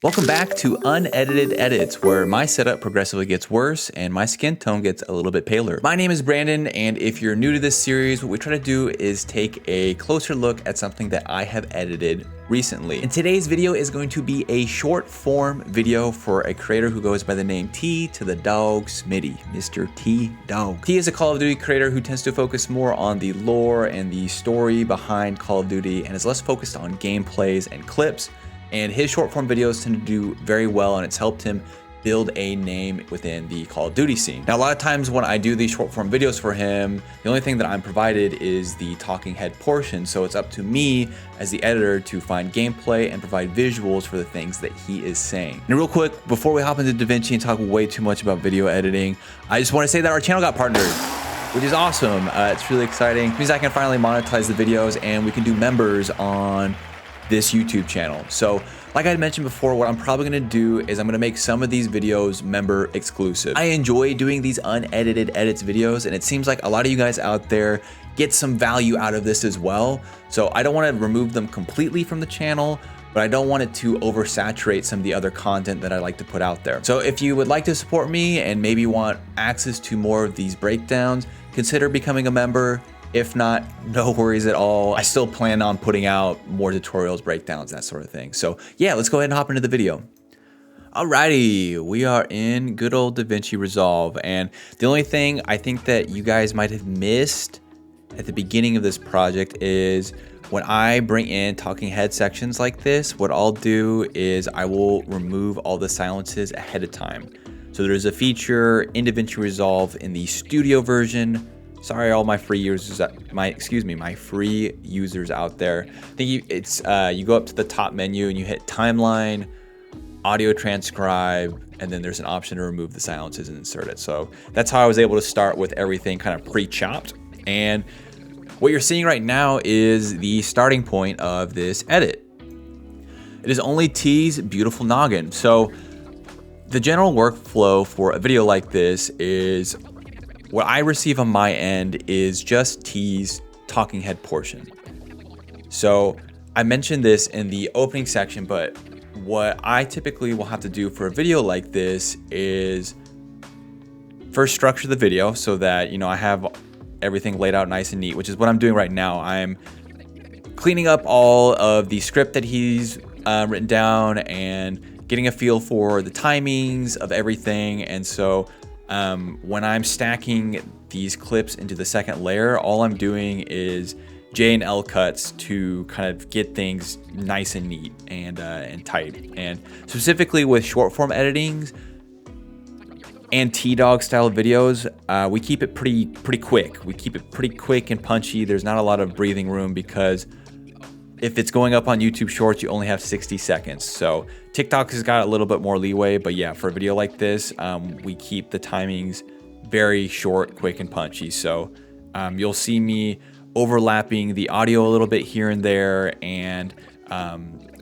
Welcome back to Unedited Edits, where my setup progressively gets worse and my skin tone gets a little bit paler. My name is Brandon, and if you're new to this series, what we try to do is take a closer look at something that I have edited recently. And today's video is going to be a short form video for a creator who goes by the name T to the Dog Smitty, Mr. T Dog. T is a Call of Duty creator who tends to focus more on the lore and the story behind Call of Duty and is less focused on gameplays and clips. And his short form videos tend to do very well, and it's helped him build a name within the Call of Duty scene. Now, a lot of times when I do these short form videos for him, the only thing that I'm provided is the talking head portion. So it's up to me as the editor to find gameplay and provide visuals for the things that he is saying. And real quick, before we hop into DaVinci and talk way too much about video editing, I just want to say that our channel got partnered, which is awesome. It's really exciting. It means I can finally monetize the videos and we can do members on this YouTube channel. So like I mentioned before, what I'm probably gonna do is I'm gonna make some of these videos member exclusive. I enjoy doing these unedited edits videos, and it seems like a lot of you guys out there get some value out of this as well. So I don't wanna remove them completely from the channel, but I don't want it to oversaturate some of the other content that I like to put out there. So if you would like to support me and maybe want access to more of these breakdowns, consider becoming a member. If not, no worries at all. I still plan on putting out more tutorials, breakdowns, that sort of thing. So yeah, let's go ahead and hop into the video. Alrighty, we are in good old DaVinci Resolve. And the only thing I think that you guys might have missed at the beginning of this project is when I bring in talking head sections like this, what I'll do is I will remove all the silences ahead of time. So there's a feature in DaVinci Resolve in the studio version. Sorry, all my free users, my free users out there. I think you go up to the top menu and you hit timeline, audio transcribe, and then there's an option to remove the silences and insert it. So that's how I was able to start with everything kind of pre-chopped. And what you're seeing right now is the starting point of this edit. It is only T's beautiful noggin. So the general workflow for a video like this is what I receive on my end is just T's talking head portion. So I mentioned this in the opening section, but what I typically will have to do for a video like this is first structure the video so that, you know, I have everything laid out nice and neat, which is what I'm doing right now. I'm cleaning up all of the script that he's written down and getting a feel for the timings of everything. And so when I'm stacking these clips into the second layer, all I'm doing is J and L cuts to kind of get things nice and neat and tight. And specifically with short form editings and T-Dog style videos, we keep it pretty quick. We keep it pretty quick and punchy. There's not a lot of breathing room because if it's going up on YouTube Shorts, you only have 60 seconds. So TikTok has got a little bit more leeway, but yeah, for a video like this, we keep the timings very short, quick, and punchy. So you'll see me overlapping the audio a little bit here and there, and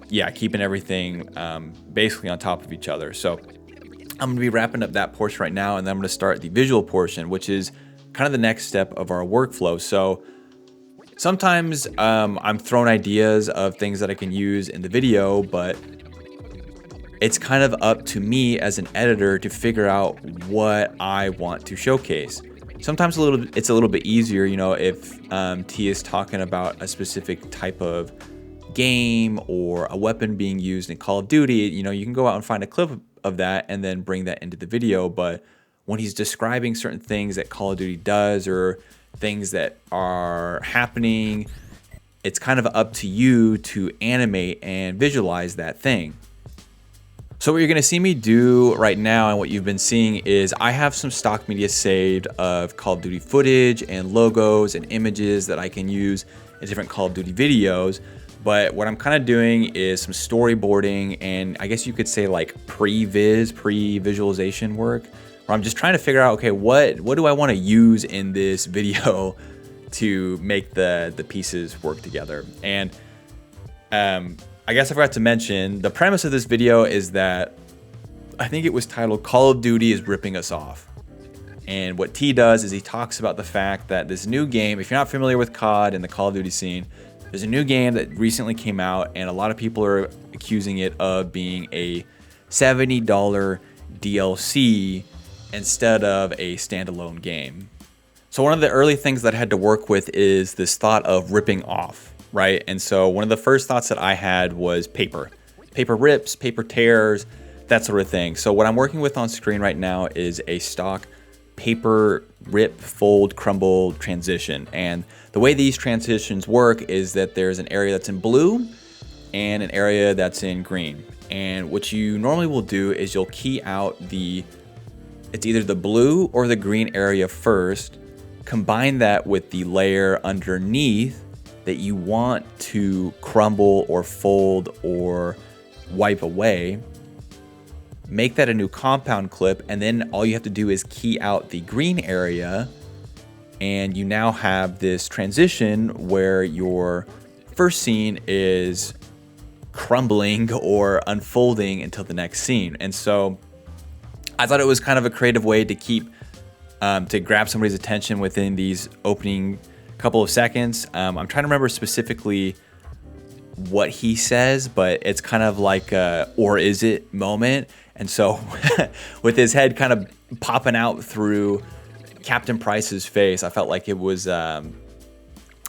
yeah, keeping everything basically on top of each other. So I'm gonna be wrapping up that portion right now, and then I'm gonna start the visual portion, which is kind of the next step of our workflow. So sometimes I'm thrown ideas of things that I can use in the video, but it's kind of up to me as an editor to figure out what I want to showcase. Sometimes it's a little bit easier, you know, if T is talking about a specific type of game or a weapon being used in Call of Duty, you know, you can go out and find a clip of that and then bring that into the video. But when he's describing certain things that Call of Duty does or things that are happening, it's kind of up to you to animate and visualize that thing. So what you're gonna see me do right now, and what you've been seeing, is I have some stock media saved of Call of Duty footage and logos and images that I can use in different Call of Duty videos. But what I'm kind of doing is some storyboarding and I guess you could say like pre-visualization work, where I'm just trying to figure out, okay, what do I want to use in this video to make the pieces work together. And I guess I forgot to mention, the premise of this video is that I think it was titled Call of Duty is Ripping Us Off. And what T does is he talks about the fact that this new game, if you're not familiar with COD and the Call of Duty scene, There's a new game that recently came out, and a lot of people are accusing it of being a $70 DLC instead of a standalone game. So one of the early things that I had to work with is this thought of ripping off, right? And so one of the first thoughts that I had was paper. Paper rips, paper tears, that sort of thing. So what I'm working with on screen right now is a stock paper rip, fold, crumble transition. And the way these transitions work is that there's an area that's in blue and an area that's in green. And what you normally will do is you'll key out it's either the blue or the green area first, combine that with the layer underneath that you want to crumble or fold or wipe away, make that a new compound clip, and then all you have to do is key out the green area, and you now have this transition where your first scene is crumbling or unfolding until the next scene. And so I thought it was kind of a creative way to keep to grab somebody's attention within these opening couple of seconds. I'm trying to remember specifically what he says, but it's kind of like a "or is it" moment. And so with his head kind of popping out through Captain Price's face, I felt like it was kind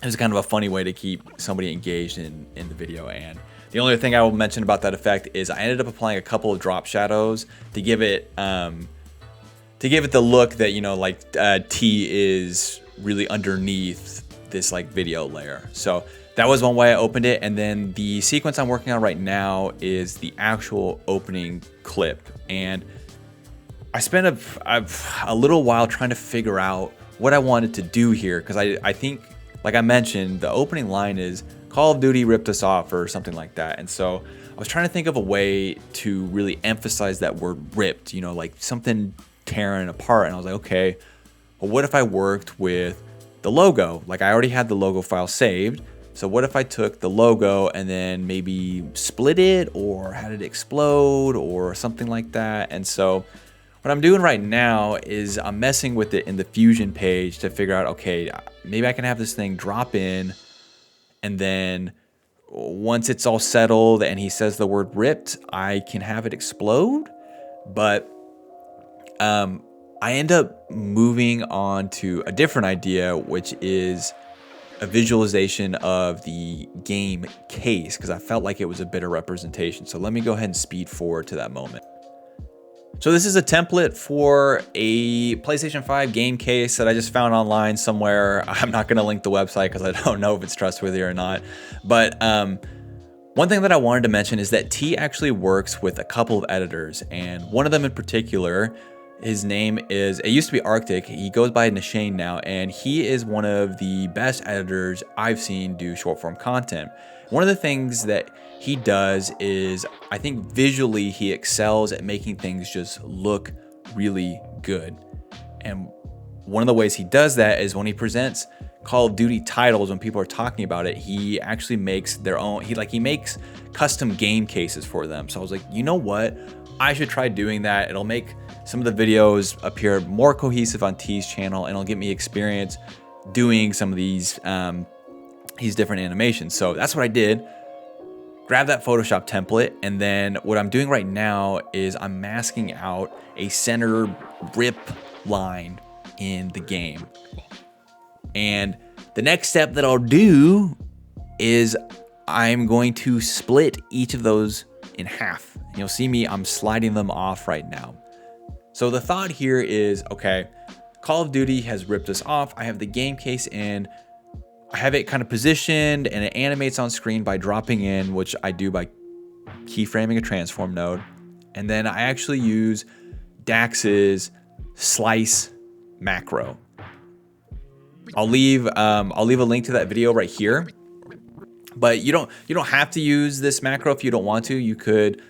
of a funny way to keep somebody engaged in the video. And the only thing I will mention about that effect is I ended up applying a couple of drop shadows to give it the look that, you know, like T is really underneath this like video layer. So that was one way I opened it. And then the sequence I'm working on right now is the actual opening clip. And I spent a little while trying to figure out what I wanted to do here, because I think, like I mentioned, the opening line is "Call of Duty ripped us off" or something like that. And so I was trying to think of a way to really emphasize that word ripped, you know, like something tearing apart. And I was like, okay, well, what if I worked with the logo? Like I already had the logo file saved. So what if I took the logo and then maybe split it or had it explode or something like that? And so what I'm doing right now is I'm messing with it in the Fusion page to figure out, okay, maybe I can have this thing drop in, and then once it's all settled and he says the word ripped, I can have it explode. But I end up moving on to a different idea, which is a visualization of the game case, because I felt like it was a better representation. So let me go ahead and speed forward to that moment. So this is a template for a PlayStation 5 game case that I just found online somewhere. I'm not going to link the website because I don't know if it's trustworthy or not. But one thing that I wanted to mention is that T actually works with a couple of editors, and one of them in particular, his name is, it used to be Arctic, he goes by Nashane now, and he is one of the best editors I've seen do short form content. One of the things that he does is, I think visually he excels at making things just look really good. And one of the ways he does that is when he presents Call of Duty titles, when people are talking about it, he actually makes their own, he makes custom game cases for them. So I was like, you know what? I should try doing that. It'll make some of the videos appear more cohesive on T's channel, and it'll get me experience doing some of these different animations. So that's what I did. Grab that Photoshop template, and then what I'm doing right now is I'm masking out a center rip line in the game. And the next step that I'll do is I'm going to split each of those in half. And you'll see me, I'm sliding them off right now. So the thought here is, okay, Call of Duty has ripped us off. I have the game case in. I have it kind of positioned, and it animates on screen by dropping in, which I do by keyframing a transform node. And then I actually use Dax's slice macro. I'll leave a link to that video right here. But you don't have to use this macro if you don't want to. You could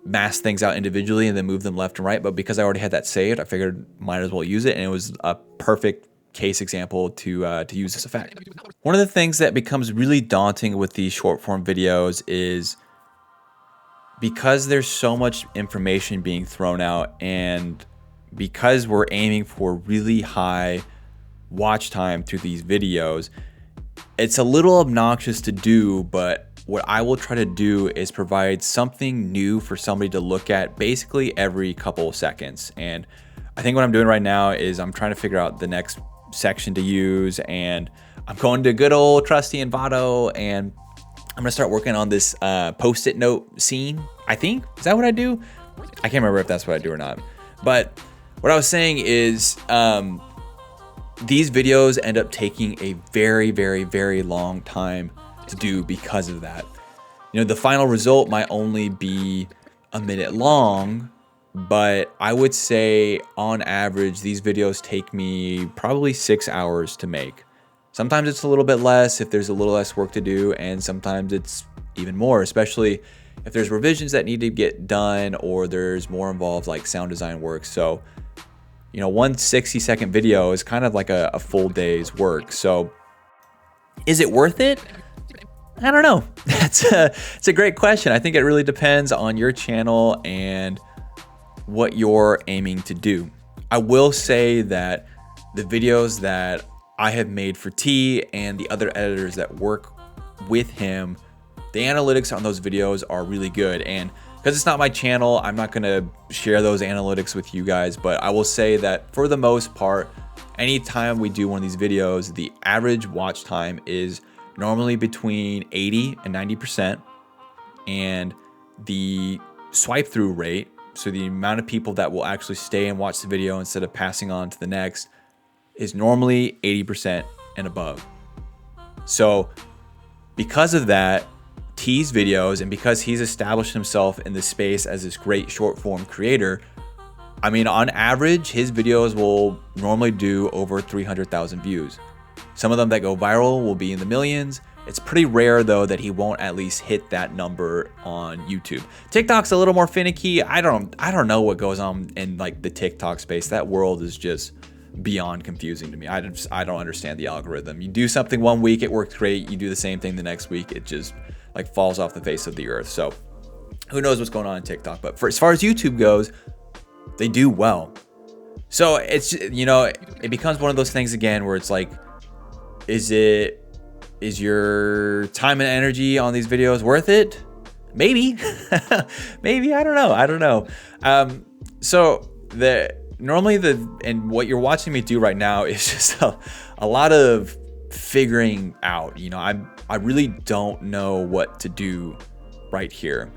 mask things out individually and then move them left and right. But because I already had that saved, I figured might as well use it, and it was a perfect case example to use this effect. One of the things that becomes really daunting with these short form videos is because there's so much information being thrown out, and because we're aiming for really high watch time through these videos, It's a little obnoxious to do, but what I will try to do is provide something new for somebody to look at basically every couple of seconds. And I think what I'm doing right now is I'm trying to figure out the next section to use, and I'm going to good old trusty Envato, and I'm gonna start working on this post-it note scene. I think, is that what I do? I can't remember if that's what I do or not. But what I was saying is these videos end up taking a very, very, very long time to do because of that. You know, the final result might only be a minute long, but I would say on average, these videos take me probably 6 hours to make. Sometimes it's a little bit less if there's a little less work to do, and sometimes it's even more, especially if there's revisions that need to get done or there's more involved like sound design work. So, you know, one 60-second video is kind of like a full day's work. So is it worth it? I don't know. It's a great question. I think it really depends on your channel and what you're aiming to do. I will say that the videos that I have made for T and the other editors that work with him, the analytics on those videos are really good. And because it's not my channel, I'm not gonna share those analytics with you guys, but I will say that for the most part, anytime we do one of these videos, the average watch time is normally between 80 and 90%. And the swipe through rate, so the amount of people that will actually stay and watch the video instead of passing on to the next, is normally 80% and above. So because of that, T's videos, and because he's established himself in the space as this great short form creator, I mean, on average, his videos will normally do over 300,000 views. Some of them that go viral will be in the millions. It's pretty rare though that he won't at least hit that number on YouTube. TikTok's a little more finicky. I don't know what goes on in like the TikTok space. That world is just beyond confusing to me. I don't understand the algorithm. You do something one week, it works great. You do the same thing the next week, it just like falls off the face of the earth. So who knows what's going on in TikTok, but as far as YouTube goes, they do well. So it's, you know, it becomes one of those things again where it's like, is your time and energy on these videos worth it? Maybe. Maybe, I don't know. So and what you're watching me do right now is just a lot of figuring out. You know, I really don't know what to do right here.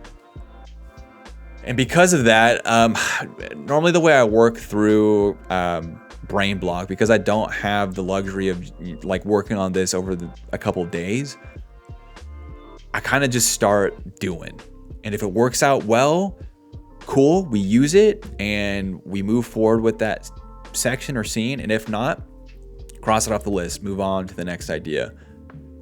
And because of that, normally the way I work through brain block, because I don't have the luxury of like working on this over a couple of days, I kind of just start doing. And if it works out well, cool, we use it and we move forward with that section or scene. And if not, cross it off the list, move on to the next idea.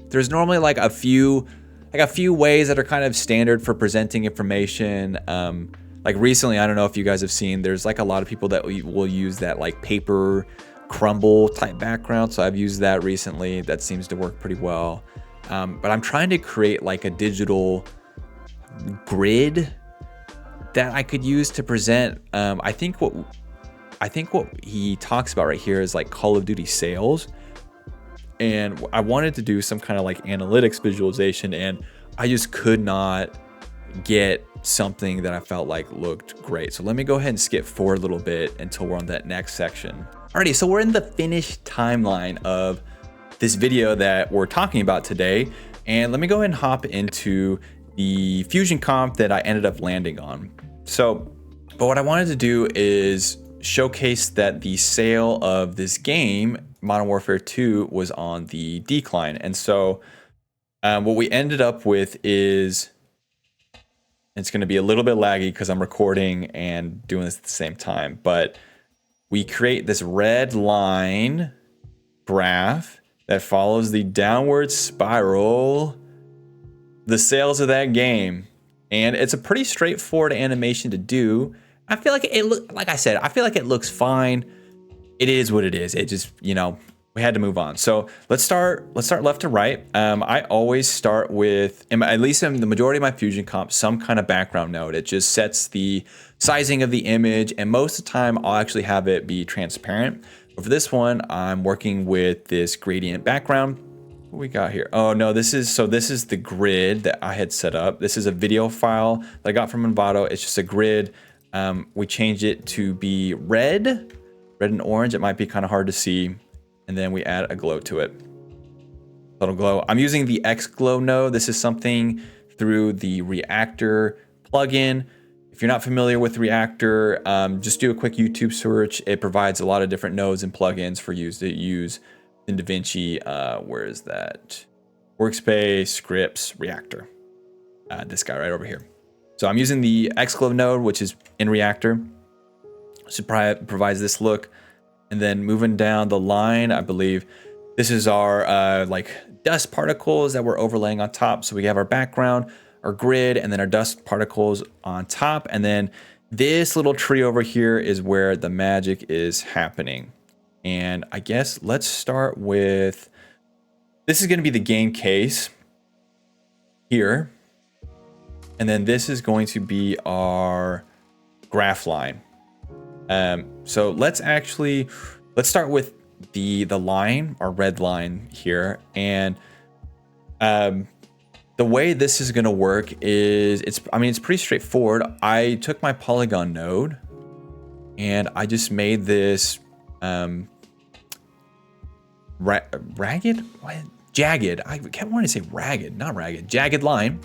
There's normally like a few ways that are kind of standard for presenting information. Like recently, I don't know if you guys have seen, there's like a lot of people that will use that like paper crumble type background. So I've used that recently. That seems to work pretty well. But I'm trying to create like a digital grid that I could use to present. I think what he talks about right here is like Call of Duty sales. And I wanted to do some kind of like analytics visualization, and I just could not get something that I felt like looked great. So let me go ahead and skip forward a little bit until we're on that next section. Alrighty, so we're in the finished timeline of this video that we're talking about today. And let me go ahead and hop into the Fusion comp that I ended up landing on. But what I wanted to do is showcase that the sale of this game, Modern Warfare 2, was on the decline. And so what we ended up with is, it's going to be a little bit laggy because I'm recording and doing this at the same time, but we create this red line graph that follows the downward spiral, the sales of that game. And it's a pretty straightforward animation to do. I feel like I feel like it looks fine. It is what it is. It just, you know, we had to move on. So let's start left to right. I always start with, at least in the majority of my Fusion comps, some kind of background node. It just sets the sizing of the image, and most of the time I'll actually have it be transparent. But for this one, I'm working with this gradient background. what we got here? Oh no, this is the grid that I had set up. This is a video file that I got from Envato. It's just a grid. We changed it to be red and orange. It might be kind of hard to see. And then we add a glow to it. Little glow. I'm using the X glow node. This is something through the Reactor plugin. If you're not familiar with Reactor, just do a quick YouTube search. It provides a lot of different nodes and plugins for you to use in DaVinci. Where is that? Workspace, scripts, Reactor. This guy right over here. So I'm using the Xglow node, which is in Reactor. So it provides this look. And then moving down the line, I believe this is our like dust particles that we're overlaying on top. So we have our background, our grid, and then our dust particles on top. And then this little tree over here is where the magic is happening. And I guess let's start with, this is going to be the game case here. And then this is going to be our graph line. So let's start with the line, our red line here. And the way this is going to work is it's pretty straightforward. I took my polygon node and I just made this ragged? What? Jagged. I kept wanting to say ragged, not ragged. Jagged line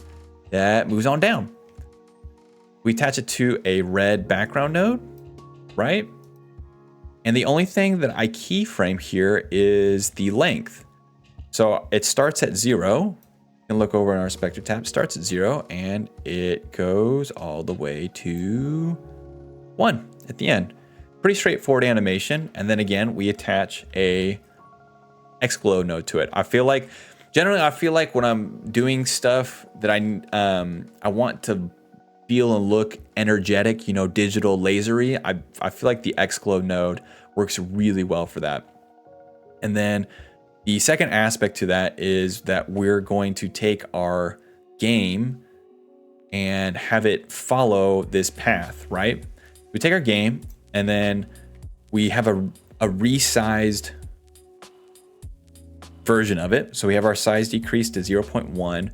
that moves on down. We attach it to a red background node, right? And the only thing that I keyframe here is the length. So it starts at 0. You can look over in our Spectre tab, starts at 0 and it goes all the way to 1 at the end. Pretty straightforward animation. And then again, we attach a Xglow node to it. Generally I feel like when I'm doing stuff that I want to feel and look energetic, you know, digital, lasery, I feel like the Xglow node works really well for that. And then the second aspect to that is that we're going to take our game and have it follow this path, right? We take our game and then we have a resized version of it. So we have our size decreased to 0.1. And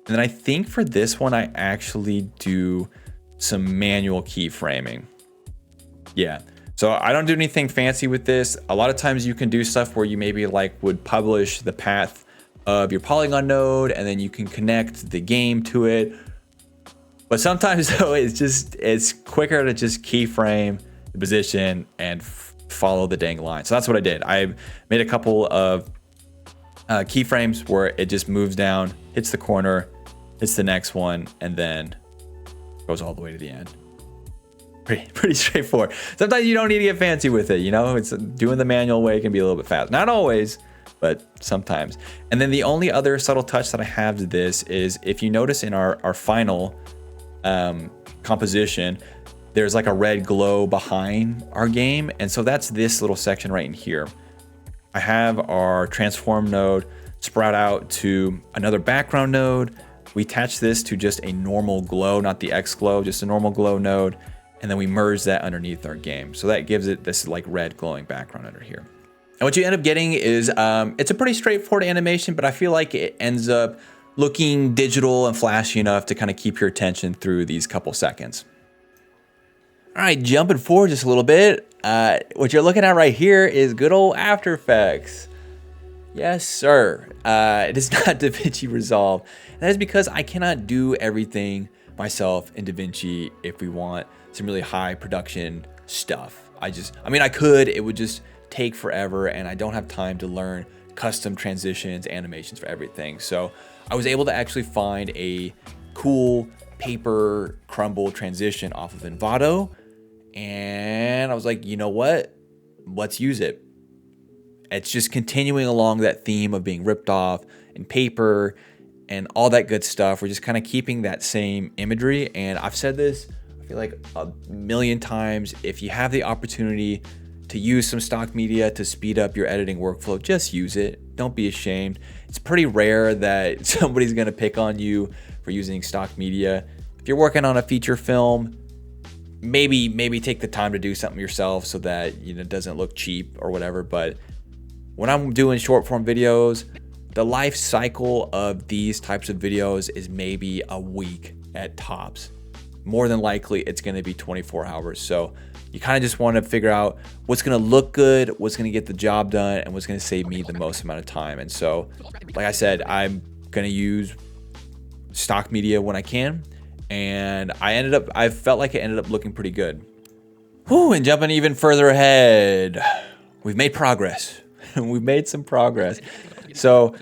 then I think for this one, I actually do some manual keyframing. Yeah. So I don't do anything fancy with this. A lot of times you can do stuff where you maybe like would publish the path of your polygon node and then you can connect the game to it. But sometimes though, it's quicker to just keyframe the position and follow the dang line. So that's what I did. I made a couple of keyframes where it just moves down, hits the corner, hits the next one, and then goes all the way to the end. Pretty straightforward. Sometimes you don't need to get fancy with it, you know? It's doing the manual way can be a little bit fast. Not always, but sometimes. And then the only other subtle touch that I have to this is if you notice in our final composition, there's like a red glow behind our game. And so that's this little section right in here. I have our transform node sprout out to another background node. We attach this to just a normal glow, not the X glow, just a normal glow node. And then we merge that underneath our game. So that gives it this like red glowing background under here. And what you end up getting is, it's a pretty straightforward animation, but I feel like it ends up looking digital and flashy enough to kind of keep your attention through these couple seconds. All right, jumping forward just a little bit. What you're looking at right here is good old After Effects. Yes, sir. It is not DaVinci Resolve. And that is because I cannot do everything myself in DaVinci if we want some really high production stuff. I could, it would just take forever and I don't have time to learn custom transitions, animations for everything. So I was able to actually find a cool paper crumble transition off of Envato. And I was like, you know what? Let's use it. It's just continuing along that theme of being ripped off in paper and all that good stuff. We're just kind of keeping that same imagery. And I've said this, I feel like a million times, if you have the opportunity to use some stock media to speed up your editing workflow, just use it. Don't be ashamed. It's pretty rare that somebody's gonna pick on you for using stock media. If you're working on a feature film, maybe take the time to do something yourself so that it doesn't look cheap or whatever. But when I'm doing short form videos, the life cycle of these types of videos is maybe a week at tops. More than likely, it's going to be 24 hours. So you kind of just want to figure out what's going to look good, what's going to get the job done, and what's going to save me the most amount of time. And so, like I said, I'm going to use stock media when I can. And I felt like it ended up looking pretty good. Whew, and jumping even further ahead, we've made progress. We've made some progress. So,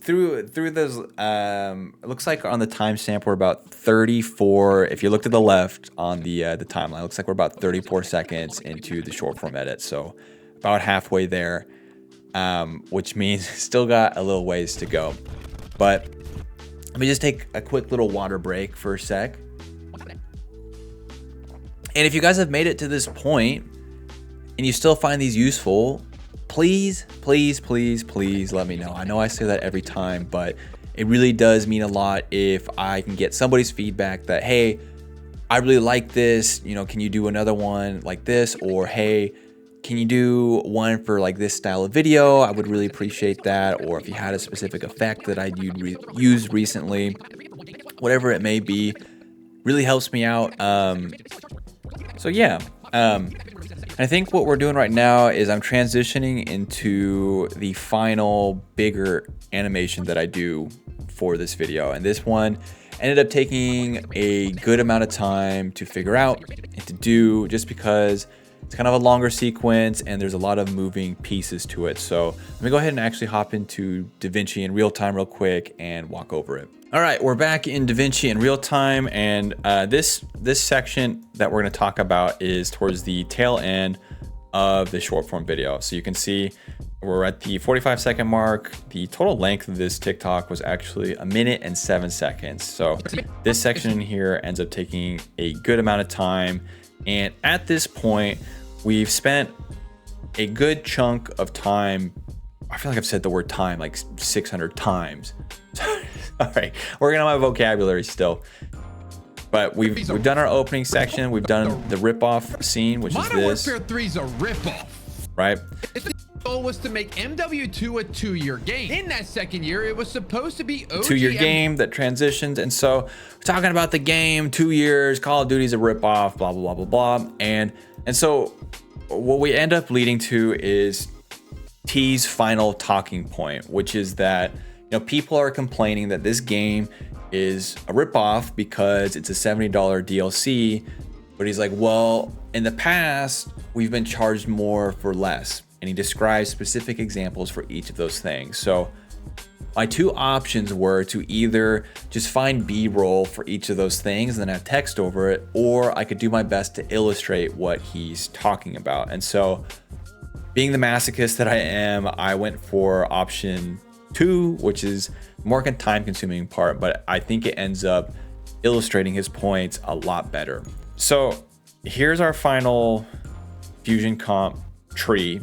through those, it looks like on the timestamp we're about 34. If you look to the left on the timeline, it looks like we're about 34 seconds into the short form edit. So about halfway there, which means still got a little ways to go. But let me just take a quick little water break for a sec. And if you guys have made it to this point and you still find these useful, please let me know. I know I say that every time, but it really does mean a lot if I can get somebody's feedback that, hey, I really like this, you know, can you do another one like this? Or, hey, can you do one for like this style of video? I would really appreciate that. Or if you had a specific effect that I'd used recently, whatever it may be, really helps me out. So yeah, I think what we're doing right now is I'm transitioning into the final bigger animation that I do for this video. And this one ended up taking a good amount of time to figure out and to do, just because it's kind of a longer sequence and there's a lot of moving pieces to it. So let me go ahead and actually hop into DaVinci in real time real quick and walk over it. All right, we're back in DaVinci in real time, and this section that we're going to talk about is towards the tail end of the short form video. So you can see we're at the 45-second mark. The total length of this TikTok was actually 1 minute and 7 seconds. So this section in here ends up taking a good amount of time. And at this point, we've spent a good chunk of time. I feel like I've said the word time like 600 times. All right, working on my vocabulary still. But we've done our opening section. We've done the rip-off scene, which is this. Modern Warfare 3 is a rip-off. Right. The goal was to make MW2 a 2-year game. In that second year, it was supposed to be OG. 2-year game that transitions. And so we're talking about the game, 2 years, Call of Duty's a rip-off, blah, blah, blah, blah, blah. And so what we end up leading to is T's final talking point, which is that, you know, people are complaining that this game is a ripoff because it's a $70 DLC. But he's like, well, in the past, we've been charged more for less. And he describes specific examples for each of those things. So my two options were to either just find B-roll for each of those things and then have text over it, or I could do my best to illustrate what he's talking about. And so, being the masochist that I am, I went for option 2, which is more time consuming part, but I think it ends up illustrating his points a lot better. So here's our final Fusion comp tree.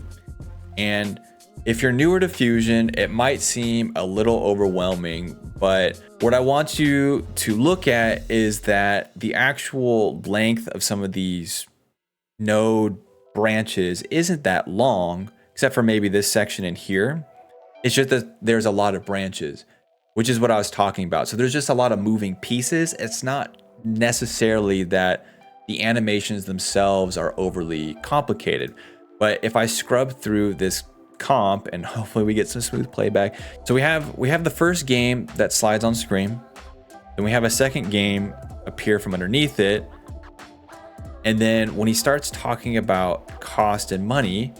And if you're newer to Fusion, it might seem a little overwhelming, but what I want you to look at is that the actual length of some of these node branches isn't that long, except for maybe this section in here. It's just that there's a lot of branches, which is what I was talking about. So there's just a lot of moving pieces. It's not necessarily that the animations themselves are overly complicated, but if I scrub through this comp and hopefully we get some smooth playback. So we have the first game that slides on screen. Then we have a second game appear from underneath it. And then when he starts talking about cost and money,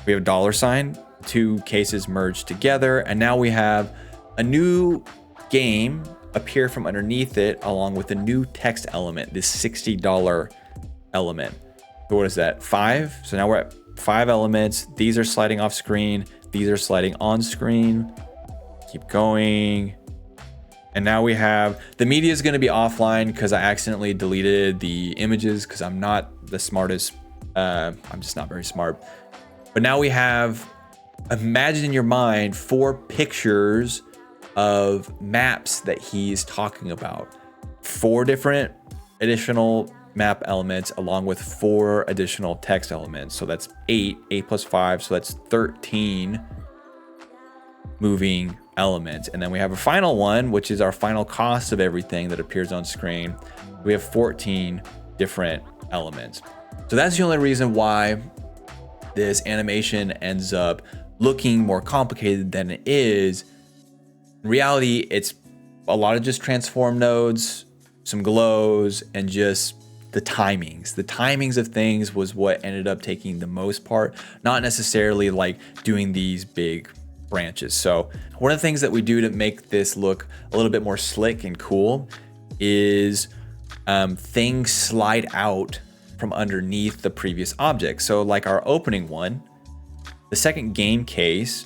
we have a $sign, 2 cases merged together, and now we have a new game appear from underneath it along with a new text element, this $60 element. So what is that? 5? So now we're at 5 elements. These are sliding off screen. These are sliding on screen. Keep going. And now we have, the media is going to be offline because I accidentally deleted the images because I'm not the smartest. I'm just not very smart. But now we have, imagine in your mind 4 pictures of maps that he's talking about. 4 different additional map elements along with 4 additional text elements. So that's 8 plus 5. So that's 13 moving elements. And then we have a final one, which is our final cost of everything that appears on screen. We have 14 different elements. So that's the only reason why this animation ends up looking more complicated than it is. In reality, it's a lot of just transform nodes, some glows, and just the timings. The timings of things was what ended up taking the most part, not necessarily like doing these big branches. So one of the things that we do to make this look a little bit more slick and cool is things slide out from underneath the previous object. So like our opening one, the second game case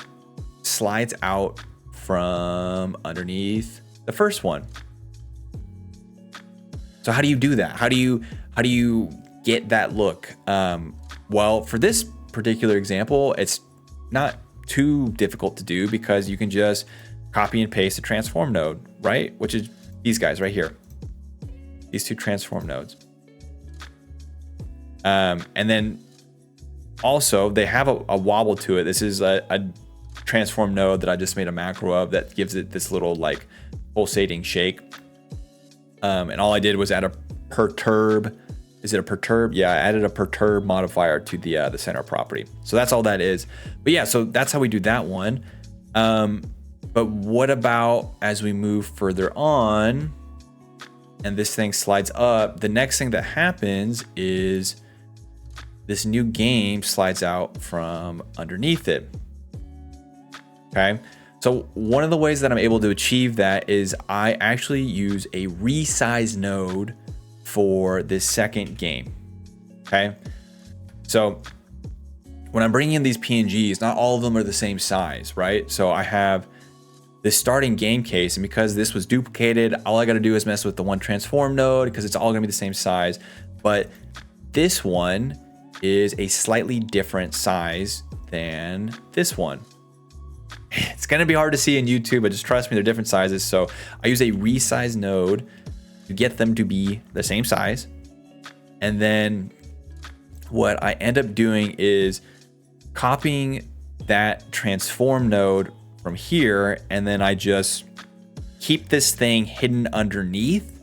slides out from underneath the first one. So how do you do that? How do you get that look? Well, for this particular example, it's not too difficult to do because you can just copy and paste a transform node, right? Which is these guys right here. These two transform nodes. And then also they have a wobble to it. This is a transform node that I just made a macro of that gives it this little like pulsating shake. And all I did was add a perturb. Is it a perturb? Yeah, I added a perturb modifier to the center property. So that's all that is. But yeah, so that's how we do that one. But what about as we move further on and this thing slides up, the next thing that happens is this new game slides out from underneath it. Okay. So one of the ways that I'm able to achieve that is I actually use a resize node for this second game. Okay. So when I'm bringing in these PNGs, not all of them are the same size, right? So I have this starting game case, and because this was duplicated, all I got to do is mess with the one transform node because it's all going to be the same size. But this one is a slightly different size than this one. It's going to be hard to see in YouTube, but just trust me, they're different sizes. So I use a resize node to get them to be the same size. And then what I end up doing is copying that transform node from here, and then I just keep this thing hidden underneath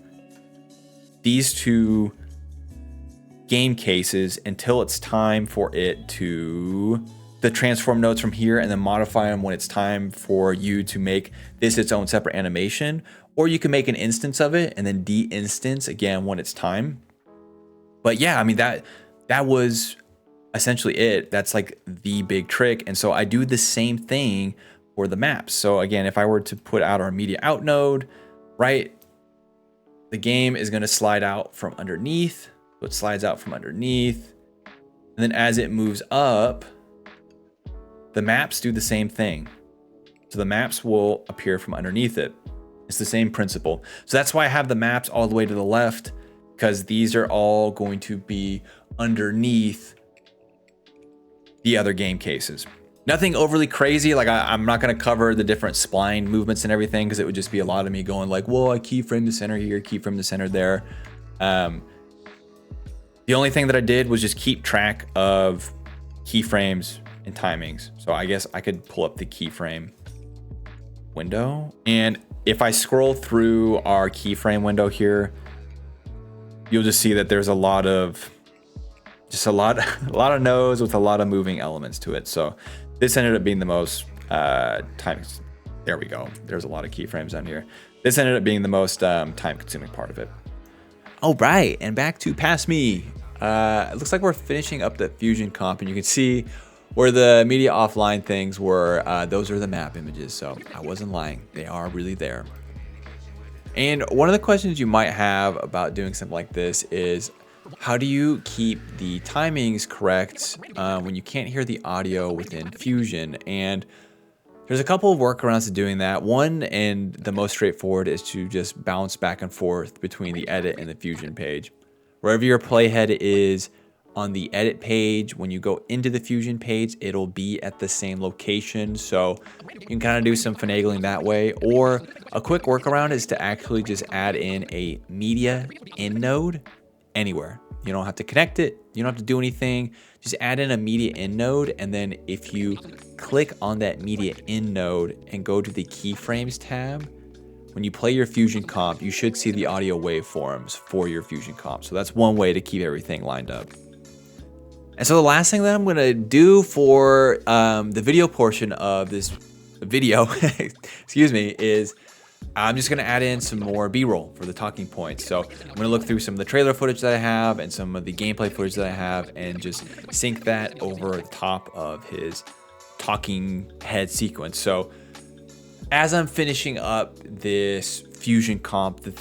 these two game cases until it's time for it to the transform nodes from here, and then modify them when it's time for you to make this its own separate animation, or you can make an instance of it and then de-instance again when it's time. But yeah, I mean, that was essentially it. That's like the big trick. And so I do the same thing for the maps. So again, if I were to put out our media out node, right, the game is going to slide out from underneath. So it slides out from underneath, and then as it moves up, the maps do the same thing. So the maps will appear from underneath it. It's the same principle. So that's why I have the maps all the way to the left, because these are all going to be underneath the other game cases. Nothing overly crazy. Like I'm not going to cover the different spline movements and everything, because it would just be a lot of me going like, well, I keyframe the center here, keyframe the center there. The only thing that I did was just keep track of keyframes and timings. So I guess I could pull up the keyframe window, and if I scroll through our keyframe window here, you'll just see that there's a lot of nodes with a lot of moving elements to it. So this ended up being the most time. There we go. There's a lot of keyframes on here. This ended up being the most time consuming part of it. All right, and back to Past Me. It looks like we're finishing up the Fusion comp, and you can see where the media offline things were. Those are the map images, so I wasn't lying. They are really there. And one of the questions you might have about doing something like this is, how do you keep the timings correct when you can't hear the audio within Fusion? And there's a couple of workarounds to doing that. One, and the most straightforward, is to just bounce back and forth between the edit and the Fusion page. Wherever your playhead is on the edit page, when you go into the Fusion page, it'll be at the same location. So you can kind of do some finagling that way. Or a quick workaround is to actually just add in a media in node anywhere. You don't have to connect it. You don't have to do anything. Just add in a media in node. And then if you click on that media in node and go to the keyframes tab, when you play your Fusion comp, you should see the audio waveforms for your Fusion comp. So that's one way to keep everything lined up. And so the last thing that I'm gonna do for the video portion of this video, excuse me, is I'm just gonna add in some more B-roll for the talking points. So I'm gonna look through some of the trailer footage that I have and some of the gameplay footage that I have and just sync that over the top of his talking head sequence. So as I'm finishing up this Fusion comp, this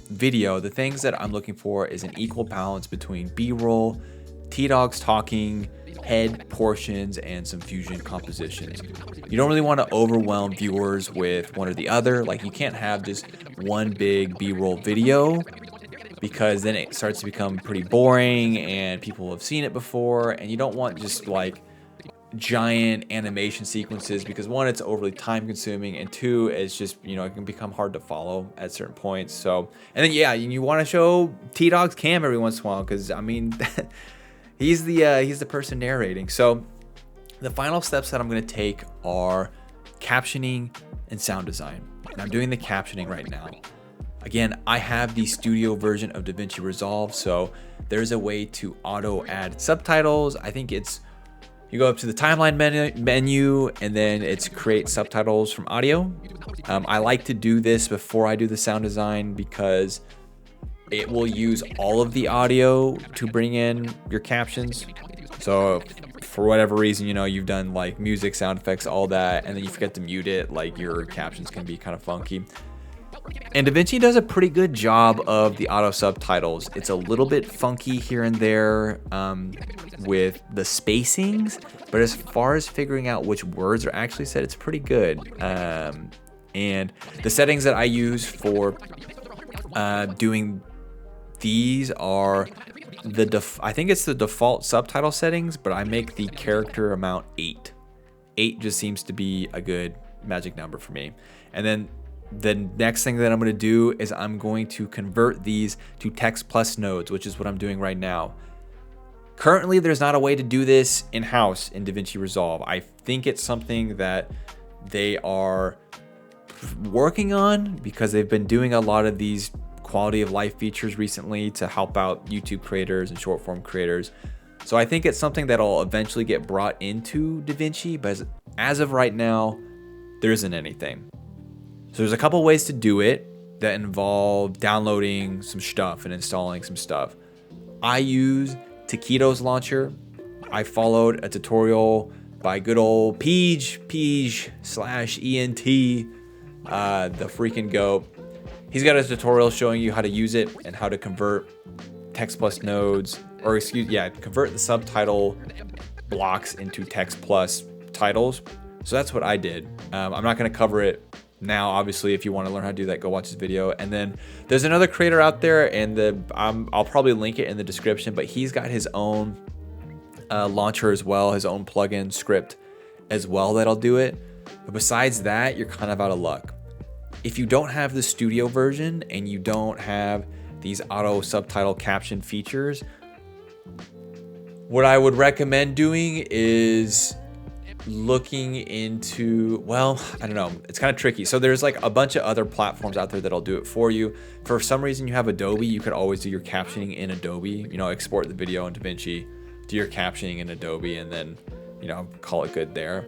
video, the things that I'm looking for is an equal balance between B-roll, T-Dog's talking, head portions, and some Fusion compositions. You don't really want to overwhelm viewers with one or the other. Like, you can't have just one big B-roll video because then it starts to become pretty boring and people have seen it before, and you don't want just like giant animation sequences because one, it's overly time consuming, and two, it's just, you know, it can become hard to follow at certain points. So, and then yeah, you want to show T-Dog's cam every once in a while because I mean he's the person narrating. So the final steps that I'm going to take are captioning and sound design. And I'm doing the captioning right now. Again, I have the studio version of DaVinci Resolve, so there's a way to auto add subtitles. I think it's, you go up to the timeline menu and then it's create subtitles from audio. I like to do this before I do the sound design because it will use all of the audio to bring in your captions. So for whatever reason, you know, you've done like music, sound effects, all that, and then you forget to mute it, like your captions can be kind of funky. And DaVinci does a pretty good job of the auto subtitles. It's a little bit funky here and there with the spacings, but as far as figuring out which words are actually said, it's pretty good. And the settings that I use for doing these are I think it's the default subtitle settings, but I make the character amount 8. 8 just seems to be a good magic number for me. And then the next thing that I'm going to do is I'm going to convert these to text plus nodes, which is what I'm doing right now. Currently, there's not a way to do this in-house in DaVinci Resolve. I think it's something that they are working on because they've been doing a lot of these quality of life features recently to help out YouTube creators and short form creators. So I think it's something that'll eventually get brought into DaVinci, but as of right now, there isn't anything. So there's a couple ways to do it that involve downloading some stuff and installing some stuff. I use Taquito's launcher. I followed a tutorial by good old Peej /ENT, the freaking goat. He's got a tutorial showing you how to use it and how to convert text plus nodes, or convert the subtitle blocks into text plus titles. So that's what I did. I'm not going to cover it now. Obviously, if you want to learn how to do that, go watch this video. And then there's another creator out there, and I'll probably link it in the description, but he's got his own launcher as well, his own plugin script as well that'll do it. But besides that, you're kind of out of luck. If you don't have the studio version and you don't have these auto subtitle caption features, what I would recommend doing is looking into, well, I don't know, it's kind of tricky. So there's like a bunch of other platforms out there that'll do it for you. For some reason you have Adobe, you could always do your captioning in Adobe, you know, export the video in DaVinci, do your captioning in Adobe, and then, you know, call it good there.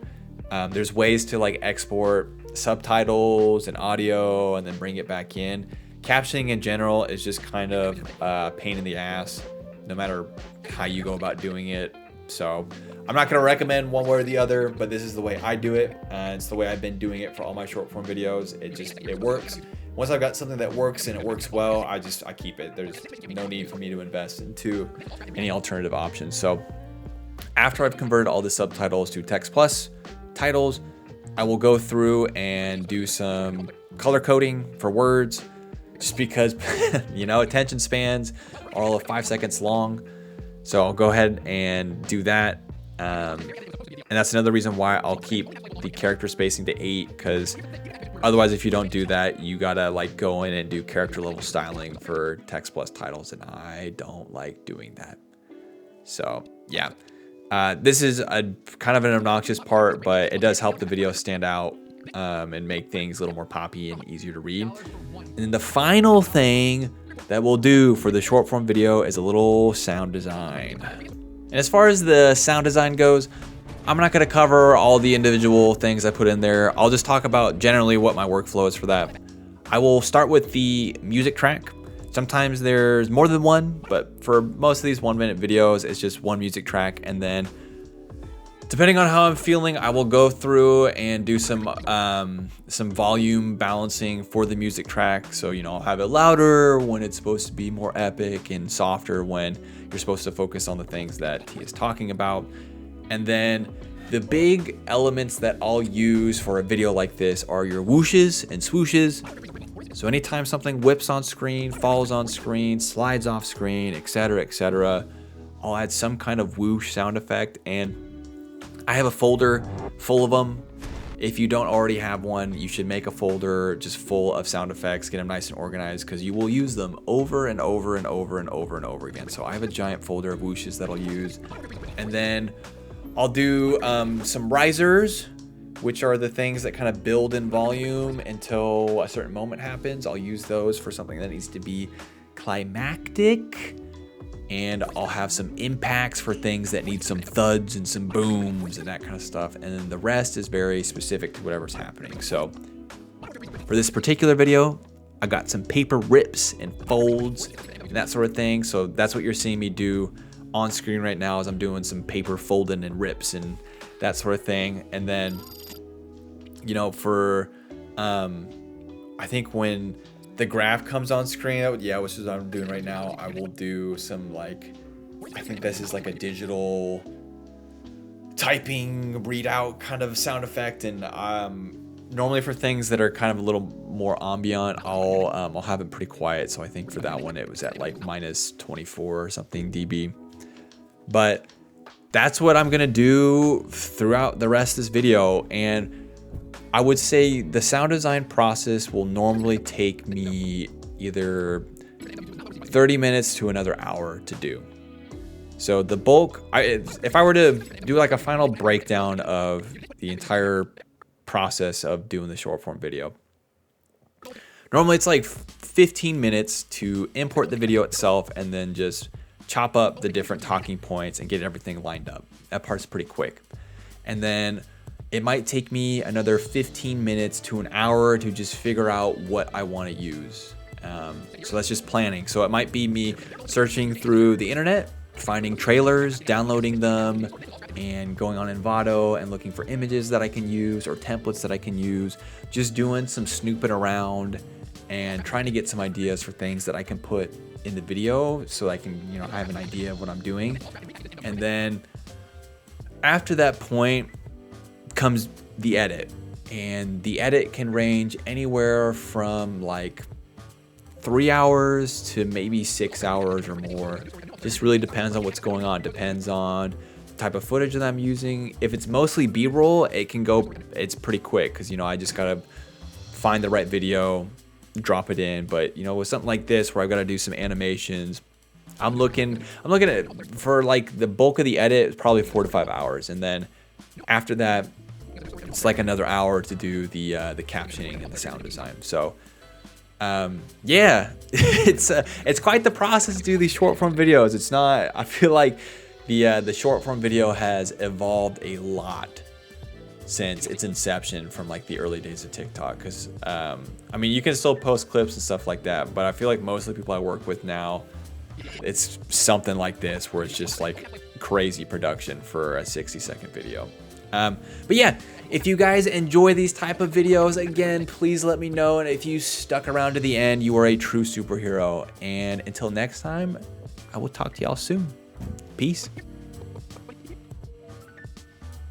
There's ways to like export subtitles and audio and then bring it back in. Captioning in general is just kind of a pain in the ass, no matter how you go about doing it. So I'm not going to recommend one way or the other, but this is the way I do it. It's the way I've been doing it for all my short form videos. It works. Once I've got something that works and it works well, I keep it. There's no need for me to invest into any alternative options. So after I've converted all the subtitles to text plus titles, I will go through and do some color coding for words, just because, you know, attention spans are all of 5 seconds long. So I'll go ahead and do that. And that's another reason why I'll keep the character spacing to 8, because Otherwise, if you don't do that, you gotta like go in and do character level styling for text plus titles, and I don't like doing that. So yeah, this is a kind of an obnoxious part, but it does help the video stand out and make things a little more poppy and easier to read. And then the final thing that we'll do for the short form video is a little sound design. And as far as the sound design goes, I'm not going to cover all the individual things I put in there. I'll just talk about generally what my workflow is for that. I will start with the music track. Sometimes there's more than one, but for most of these 1 minute videos, it's just one music track. And then depending on how I'm feeling, I will go through and do some volume balancing for the music track. So, you know, I'll have it louder when it's supposed to be more epic and softer when you're supposed to focus on the things that he is talking about. And then the big elements that I'll use for a video like this are your whooshes and swooshes. So anytime something whips on screen, falls on screen, slides off screen, etc., I'll add some kind of whoosh sound effect. And I have a folder full of them. If you don't already have one, you should make a folder just full of sound effects, get them nice and organized, because you will use them over and over and over and over and over again. So I have a giant folder of whooshes that I'll use. And then I'll do some risers, which are the things that kind of build in volume until a certain moment happens. I'll use those for something that needs to be climactic. And I'll have some impacts for things that need some thuds and some booms and that kind of stuff. And then the rest is very specific to whatever's happening. So for this particular video, I got some paper rips and folds and that sort of thing. So that's what you're seeing me do on screen right now, as I'm doing some paper folding and rips and that sort of thing. And then, you know, for I think when the graph comes on screen, which is what I'm doing right now, I will do some, like, I think this is like a digital typing readout kind of sound effect. And normally for things that are kind of a little more ambient, I'll have it pretty quiet. So I think for that one it was at like minus 24 or something dB. But that's what I'm gonna do throughout the rest of this video. And I would say the sound design process will normally take me either 30 minutes to another hour to do. So the bulk, if I were to do like a final breakdown of the entire process of doing the short form video, normally it's like 15 minutes to import the video itself and then just chop up the different talking points and get everything lined up. That part's pretty quick. And then it might take me another 15 minutes to an hour to just figure out what I want to use. So that's just planning. So it might be me searching through the internet, finding trailers, downloading them, and going on Envato and looking for images that I can use or templates that I can use, just doing some snooping around and trying to get some ideas for things that I can put in the video so I can, you know, have an idea of what I'm doing. And then after that point comes the edit, and the edit can range anywhere from like 3 hours to maybe 6 hours or more. Just really depends on what's going on, depends on the type of footage that I'm using. If it's mostly B-roll, it's pretty quick, because, you know, I just gotta find the right video, drop it in. But, you know, with something like this where I've got to do some animations, I'm looking at, for like the bulk of the edit, it's probably 4 to 5 hours. And then after that, it's like another hour to do the captioning and the sound design. So yeah, it's quite the process to do these short form videos. It's not, I feel like the short form video has evolved a lot since its inception from like the early days of TikTok. Because I mean, you can still post clips and stuff like that, but I feel like most of the people I work with now, it's something like this where it's just like crazy production for a 60-second video. But yeah, if you guys enjoy these type of videos, again, please let me know. And if you stuck around to the end, you are a true superhero. And until next time, I will talk to y'all soon. Peace.